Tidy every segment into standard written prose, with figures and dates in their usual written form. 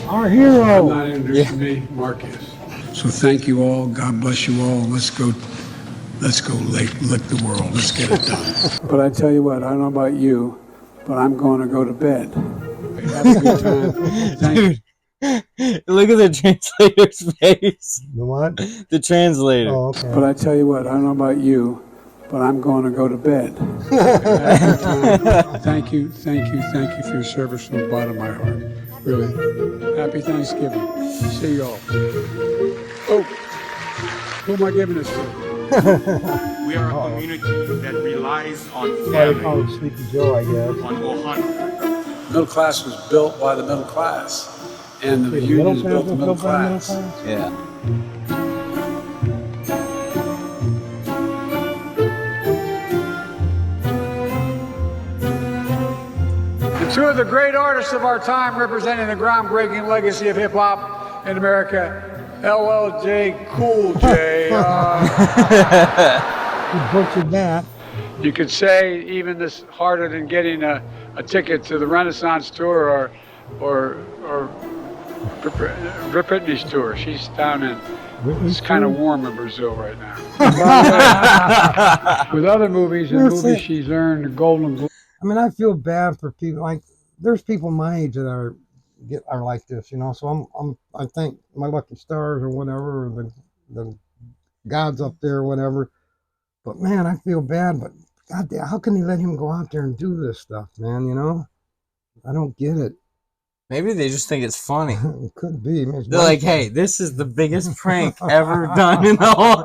Our hero. I'm not introducing me, Mark is. So thank you all. God bless you all. Let's go lick the world. Let's get it done. But I tell you what, I don't know about you, but I'm going to go to bed. Have a good time. Thank you. Look at the translator's face. The what? The translator. Oh, okay. But I tell you what, I don't know about you, but I'm going to go to bed. Have a good time. Thank you for your service from the bottom of my heart. Really. Happy Thanksgiving. See you all. Oh, who am I giving this to? We are a community that relies on They call family, it Sleepy Joe, I guess. on ohana. Middle class was built by the middle class, and the unions built the middle class. Yeah. And two of the great artists of our time representing the groundbreaking legacy of hip-hop in America, LL Cool J. He butchered that. You could say even this harder than getting a ticket to the Renaissance tour or Britney's tour. She's down in, it's kind of warm in Brazil right now. With other movies she's earned a Golden Globe. I mean, I feel bad for people. Like, there's people my age that are like this, you know. So I thank my lucky stars or whatever, or the gods up there or whatever. But man, I feel bad. But God damn, how can they let him go out there and do this stuff, man? You know, I don't get it. Maybe they just think it's funny. It could be. They're like, hey, this is the biggest prank ever done in the whole.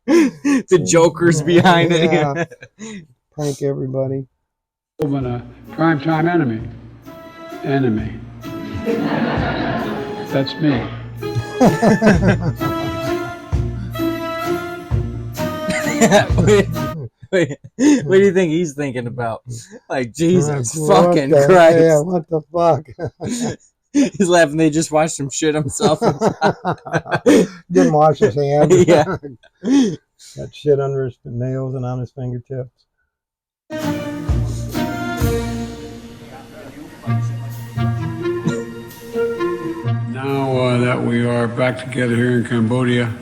The Joker's behind it. Yeah. Prank everybody. And a primetime enemy. That's me. Wait, what do you think he's thinking about? Like, Jesus What fucking the- Christ. Yeah, what the fuck? He's laughing. They just watched him shit himself. Didn't wash his hands. Yeah. Got shit under his nails and on his fingertips. Now that we are back together here in Cambodia,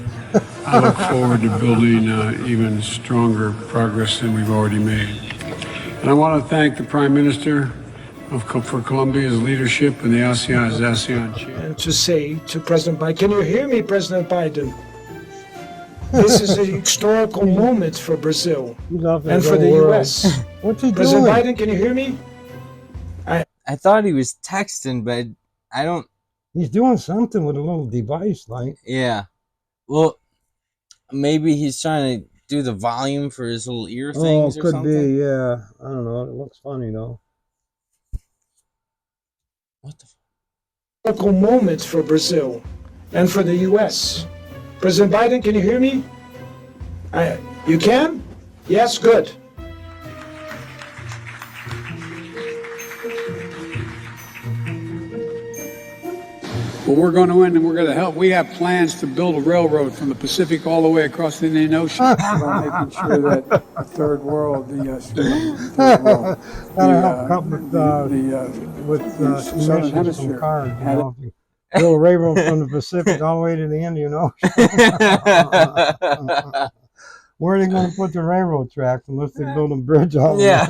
I look forward to building even stronger progress than we've already made. And I want to thank the Prime Minister for Colombia's leadership and the ASEAN as ASEAN chair. And to say to President Biden, can you hear me, President Biden? This is a historical moment for Brazil and for the U.S. What's he President doing? Biden, can you hear me? I thought he was texting, but I don't. He's doing something with a little device, like. Yeah. Well, maybe he's trying to do the volume for his little ear things or Could something. be, yeah. I don't know. It looks funny though. What the fuck? Historical moment for Brazil and for the U.S. President Biden, can you hear me? You can? Yes, good. Well, we're going to win and we're going to help. We have plans to build a railroad from the Pacific all the way across the Indian Ocean. Making sure that the third world, Southern Hemisphere cars, you know. Build a railroad from the Pacific all the way to the Indian Ocean. Where are they going to put the railroad tracks unless they build a bridge all the way?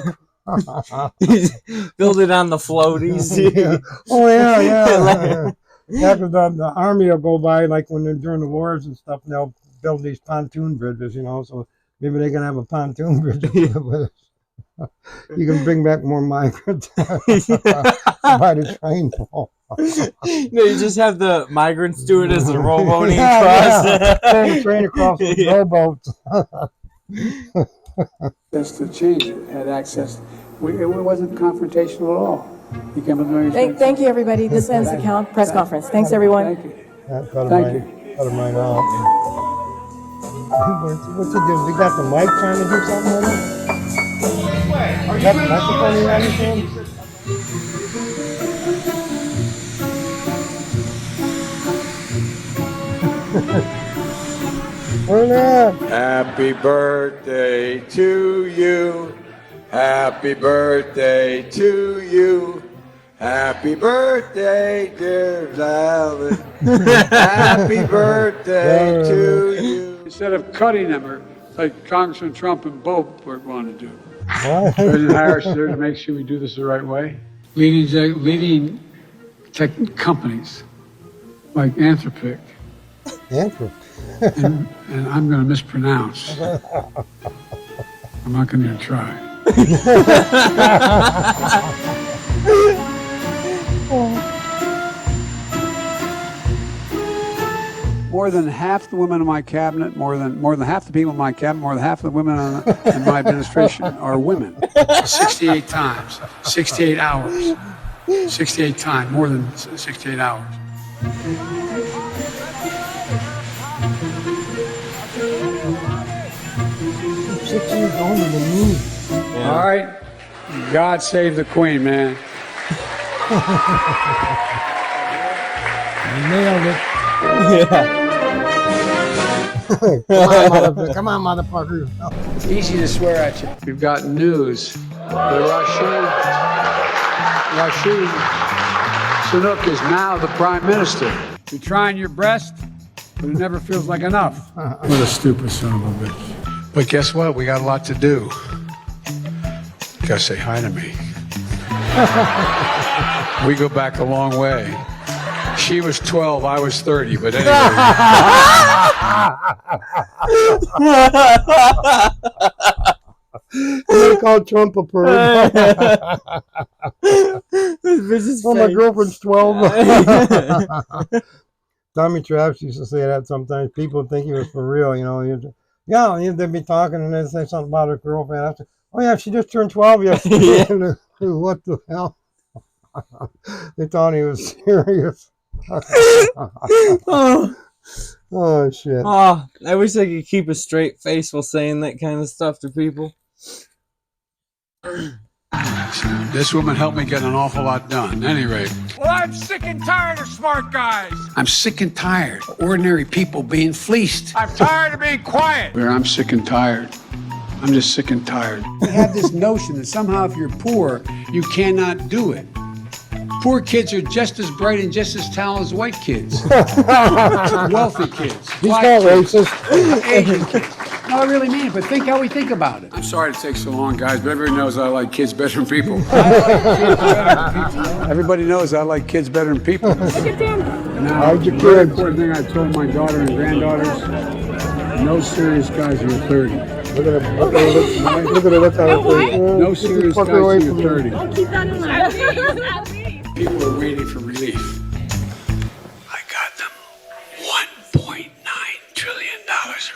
Build it on the floaties. Yeah. Oh, yeah. Yeah, because the army will go by, like when they're during the wars and stuff, and they'll build these pontoon bridges, you know, so maybe they can have a pontoon bridge with it. You can bring back more migrants by the train. No, you just have the migrants do it as a rowboat across. Pull the train across with rowboats. Just to change it, had access. It wasn't confrontational at all. Thank you, everybody. This ends the press conference. Thanks, everyone. Thank you. Cut him right off. What's he doing? We got the mic trying to do something with it? You got the microphone in your hand? Where's that? Happy birthday to you. Happy birthday to you. Happy birthday, dear Valen. Happy birthday to you. Instead of cutting them, or like Congressman Trump and Bob were going to do. What? President Harris is there to make sure we do this the right way. Leading tech companies like Anthropic, Andrew. and I'm going to mispronounce. I'm not going to try. More than half the women in my cabinet, more than half the people in my cabinet, more than half of the women in my administration are women. 68 times, 68 hours, 68 times, more than 68 hours. 6 years older than me. All right, God save the Queen, man. You nailed it. Come on, motherfucker. It's easy to swear at you. We've got news. The Rashid Sunak is now the prime minister. You're trying your best, but it never feels like enough. What a stupid son of a bitch. But guess what? We got a lot to do. You gotta say hi to me. We go back a long way. She was 12, I was 30, but anyway. They call Trump a perv. Oh, my girlfriend's 12. Tommy Traps used to say that sometimes. People think he was for real, you know. Yeah, they'd be talking and they'd say something about her girlfriend. I said, oh, yeah, she just turned 12 yesterday. What the hell? They thought he was serious. Oh, shit. Oh, I wish I could keep a straight face while saying that kind of stuff to people. This woman helped me get an awful lot done. At any rate. Well, I'm sick and tired of smart guys. I'm sick and tired of ordinary people being fleeced. I'm tired of being quiet. I'm sick and tired. I'm just sick and tired. We have this notion that somehow if you're poor, you cannot do it. Poor kids are just as bright and just as talented as white kids. Wealthy kids. He's not racist. Asian kids. No, I really mean it, but think how we think about it. I'm sorry it takes so long, guys, but everybody knows I like kids better than people. Everybody knows I like kids better than people. Now, How'd your the very kids? important thing I told my daughter and granddaughters, no serious guys who are 30. Look at her. Look at her. Look at her. No serious guys who are 30. Don't keep that in mind. People are waiting for relief. I got them $1.9 trillion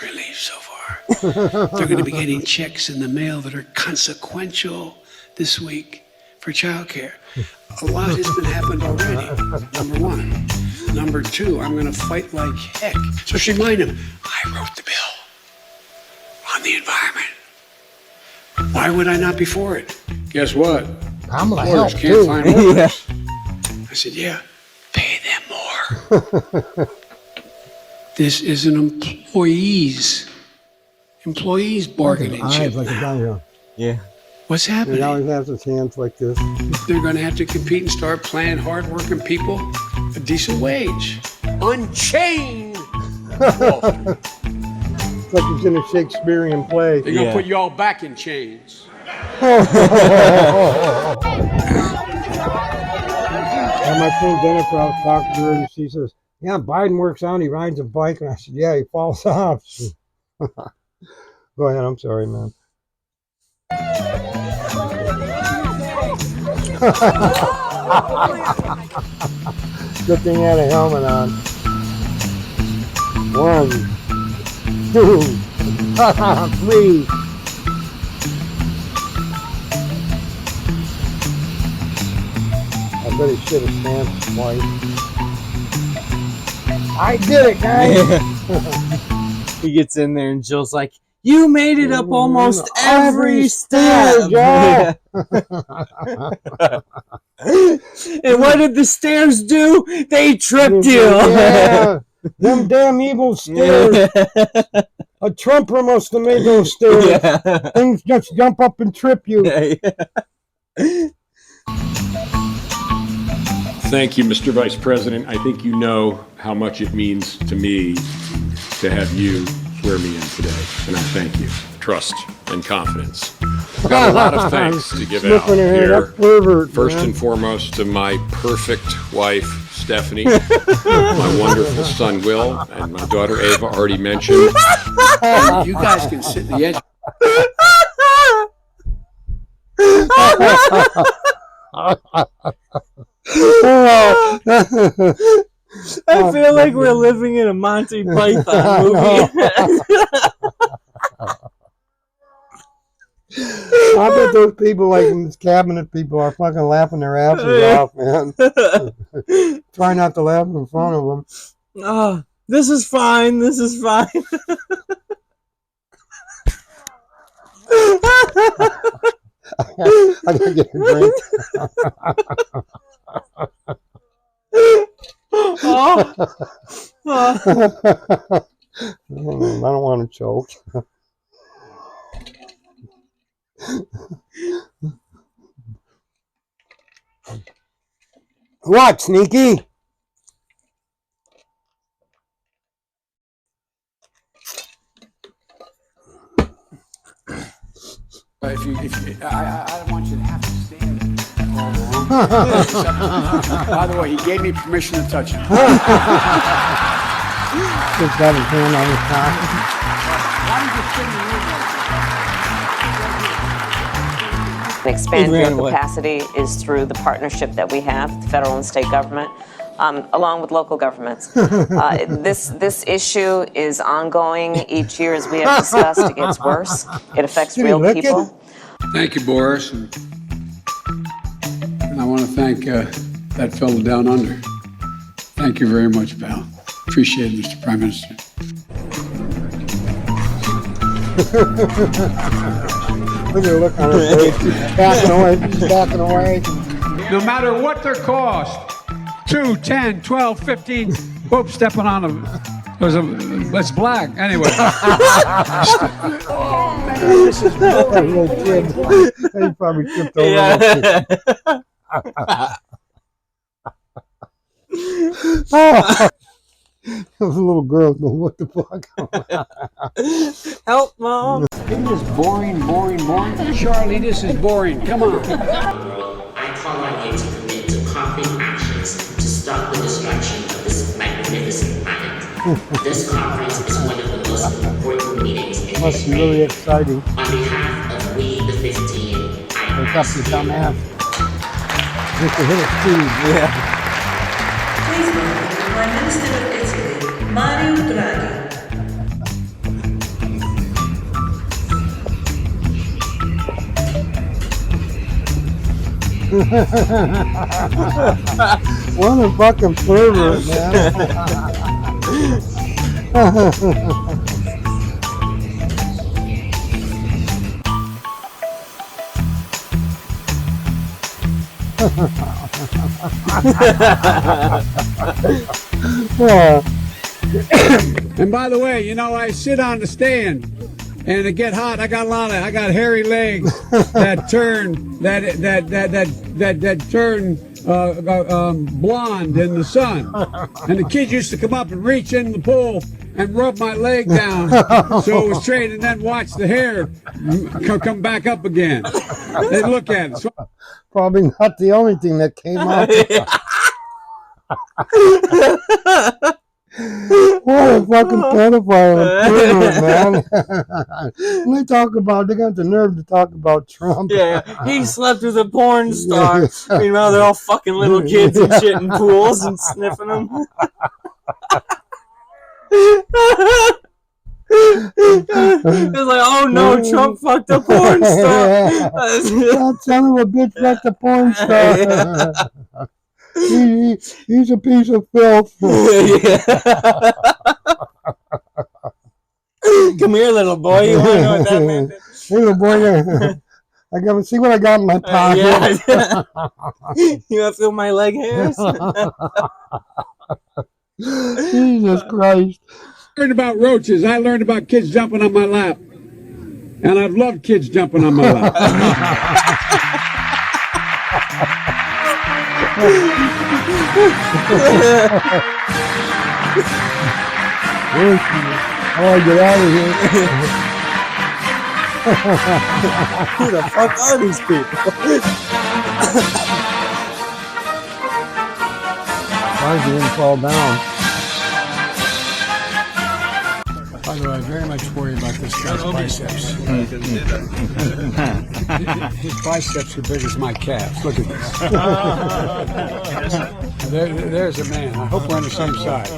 relief so far. They're going to be getting checks in the mail that are consequential this week for childcare. A lot has been happened already, number one. Number two, I'm going to fight like heck. So remind them, I wrote the bill on the environment. Why would I not be for it? Guess what? I'm going to help, Orders can't too. find orders. I said, yeah, pay them more. This is an employees bargaining Eyes chip like a now. gun. Yeah. What's He happening? always has his hands like this. They're going to have to compete and start paying hardworking people a decent wage. Unchained Wall Street. It's like he's in a Shakespearean play. They're going to Yeah. put you all back in chains. And my friend Jennifer, I was talking to her, and she says, yeah, Biden works out, he rides a bike. And I said, yeah, he falls off. Go ahead, I'm sorry, man. Good thing he had a helmet on. 1, 2, 3. I bet he should have stamped twice. I did it, guys. He gets in there and Jill's like, you made it up almost every stair, step. Joe. And what did the stairs do? They tripped you. Yeah, them damn evil stairs. A Trumper must have made those stairs. Yeah. Things just jump up and trip you. Thank you, Mr. Vice President. I think you know how much it means to me to have you swear me in today, and I thank you. Trust and confidence. I've got a lot of thanks to give out here. First and foremost to my perfect wife, Stephanie, my wonderful son, Will, and my daughter, Ava, already mentioned. And you guys can sit in the edge. I feel like we're living in a Monty Python movie. I bet those people, like these cabinet people, are fucking laughing their asses off, man. Try not to laugh in front of them. Oh, this is fine. This is fine. I gotta get a drink. Oh. I don't want to choke. What, Sneaky? I don't want you to have to stand. By the way, he gave me permission to touch him. Just got his hand on his top. Expand your capacity is through the partnership that we have, the federal and state government, along with local governments. This issue is ongoing each year, as we have discussed. It gets worse. It affects real people. Thank you, Boris. And I want to thank that fellow down under. Thank you very much, pal. Appreciate it, Mr. Prime Minister. Look at the look on his face. He's backing away. He's backing away. No matter what their cost, 2, 10, 12, 15. Whoop, stepping on them. It's black. Anyway. Oh, man, this is that little kid. He probably tripped over. Yeah. Those little girls go, what the fuck? Help, Mom. Isn't this boring? Charlie, this is boring. Come on. I call on you to commit to concrete actions to stop the destruction of this magnificent planet. This conference is one of the most important meetings in Must be really exciting. On behalf of We the 15, Wake up, you dumbass. Just to hit it, too. Yeah. Please welcome the Prime Minister of Italy, Mario Draghi. What a fucking pervert, man. And by the way, you know, I sit on the stand and it get hot. I got hairy legs that turn blonde in the sun. And the kids used to come up and reach in the pool and rub my leg down so it was straight, and then watch the hair come back up again. They look at it. So probably not the only thing that came up. What a fucking pedophile and pervert, man. They got the nerve to talk about Trump. Yeah, he slept with a porn star. Meanwhile, they're all fucking little kids and shit in pools and sniffing them. It's like, oh no, Trump fucked a porn star. That son of a bitch fucked a porn star. He's a piece of filth. Come here, little boy. You want to know what that meant? Hey, little boy. I got see what I got in my pocket. Yeah. You want to feel my leg hairs? Jesus Christ. I learned about roaches. I learned about kids jumping on my lap. And I've loved kids jumping on my lap. Oh, get out of here. Who the fuck are these people? Why didn't fall down? By the way, I very much worry about this guy's biceps. His biceps are big as my calves. Look at this. There's a man. I hope we're on the same side.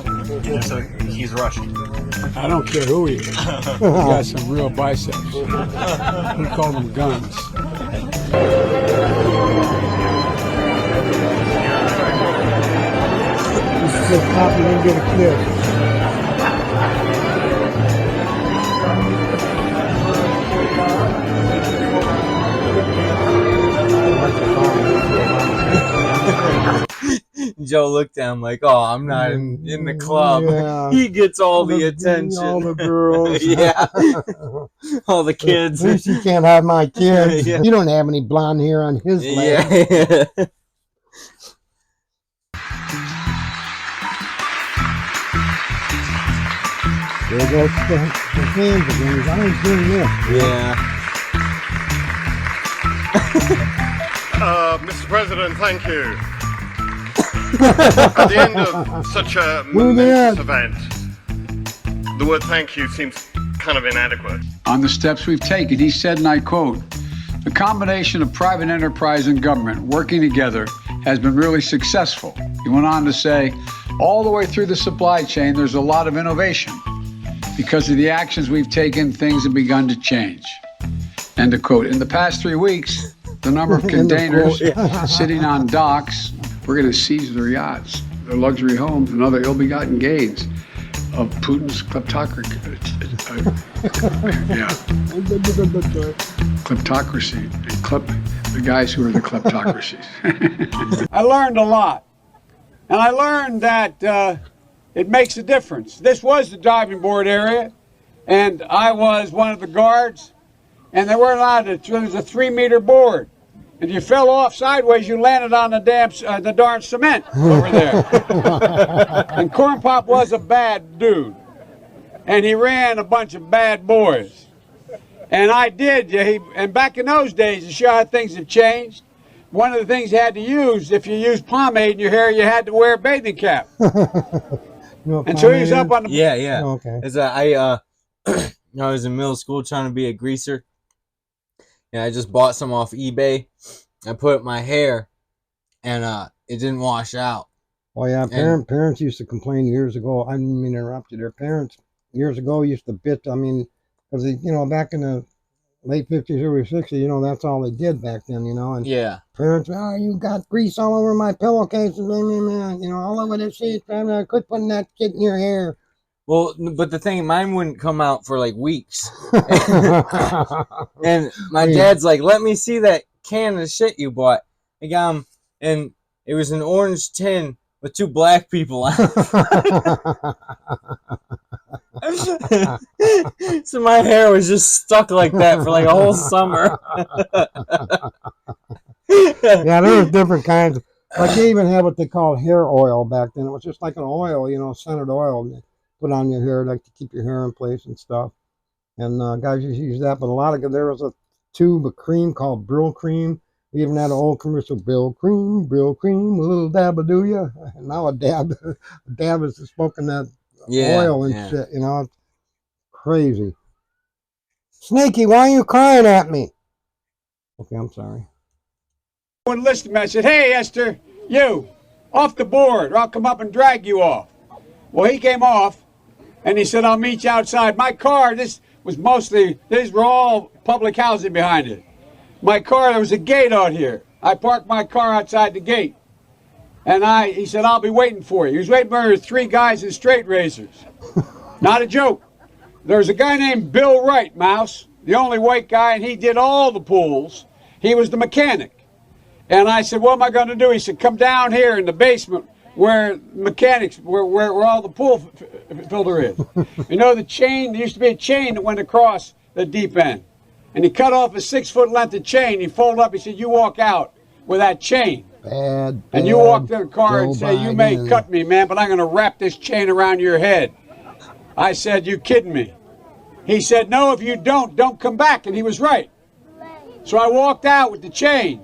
So he's Russian. I don't care who he is. He got some real biceps. He called them guns. This is a cop, you didn't get a kiss. Joe looked at him like, oh, I'm not in the club. Yeah. He gets all the attention. All the girls. Yeah. All the kids. At least you can't have my kids. Yeah. You don't have any blonde hair on his leg. Yeah. There goes the hands again. I ain't doing this. Yeah. Mr. President, thank you. At the end of such a momentous event, the word thank you seems kind of inadequate. On the steps we've taken, he said, and I quote, "The combination of private enterprise and government working together has been really successful." He went on to say, all the way through the supply chain, there's a lot of innovation. Because of the actions we've taken, things have begun to change. End of quote. In the past 3 weeks, the number of containers sitting on docks, we're going to seize their yachts, their luxury homes, and other ill-begotten gains of Putin's kleptocracy. Kleptocracy. The guys who are the kleptocracies. I learned a lot. And I learned that it makes a difference. This was the diving board area, and I was one of the guards, and they weren't allowed to. There was a 3-meter board. If you fell off sideways, you landed on the darn cement over there. And Corn Pop was a bad dude, and he ran a bunch of bad boys. And I did, and back in those days, to show how things have changed, one of the things you had to use, if you used pomade in your hair, you had to wear a bathing cap. And so he was up on the... Yeah. Oh, okay. I was in middle school trying to be a greaser. And I just bought some off eBay. I put it in my hair, and it didn't wash out. Oh, yeah. Parents used to complain years ago. I didn't mean to interrupt you. Their parents years ago used to bitch. I mean, because, back in the late 50s, early 60s, that's all they did back then, And yeah. Parents, you got grease all over my pillowcase, all over the sheets. I quit putting that shit in your hair. Well, but the thing, mine wouldn't come out for like weeks. And my dad's like, let me see that can of shit you bought. I got him, and it was an orange tin with 2 black people on it. So my hair was just stuck like that for like a whole summer. Yeah, there was different kinds. Like they even had what they called hair oil back then. It was just like an oil, scented oil. Put on your hair like to keep your hair in place and stuff. And guys used to use that, but there was a tube of cream called Brill Cream. We even had an old commercial, Brill Cream, a little dab will do ya. And now a dab is smoking that oil and shit, It's crazy. Snaky, why are you crying at me? Okay, I'm sorry. One listened, I said, hey, Esther, you, off the board, or I'll come up and drag you off. Well, he came off, and he said, I'll meet you outside. My car, these were all public housing behind it. My car, there was a gate out here. I parked my car outside the gate. And he said, I'll be waiting for you. He was waiting for 3 guys in straight razors. Not a joke. There was a guy named Bill Wright, Mouse, the only white guy, and he did all the pools. He was the mechanic. And I said, what am I going to do? He said, come down here in the basement where mechanics, where all the pool filter is. The chain, there used to be a chain that went across the deep end. And he cut off a 6-foot length of chain. He folded up, he said, you walk out with that chain. Bad. And you walk to the car Joe and say, you may Biden. cut me, man, but I'm going to wrap this chain around your head. I said, you kidding me? He said, no, if you don't come back. And he was right. So I walked out with the chain.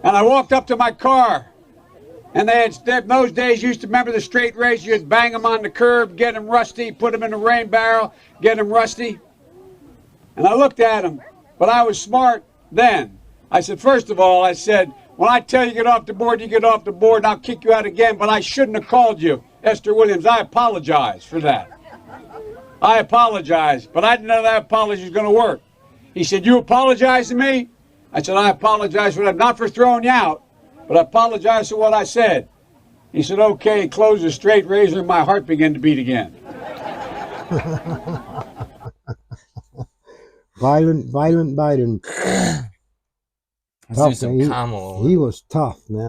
And I walked up to my car. And they had, those days, you used to remember the straight razor. You'd bang them on the curb, get them rusty, put them in the rain barrel, get them rusty. And I looked at him, but I was smart then. I said, first of all, I said, when I tell you get off the board, you get off the board, and I'll kick you out again, but I shouldn't have called you, Esther Williams. I apologize for that. I apologize, but I didn't know that apology was going to work. He said, you apologize to me? I said, I apologize for that, not for throwing you out, but I apologize for what I said. He said, okay, and closed the straight razor, and my heart began to beat again. Violent Biden. Let's do some He Kamala. was tough, man.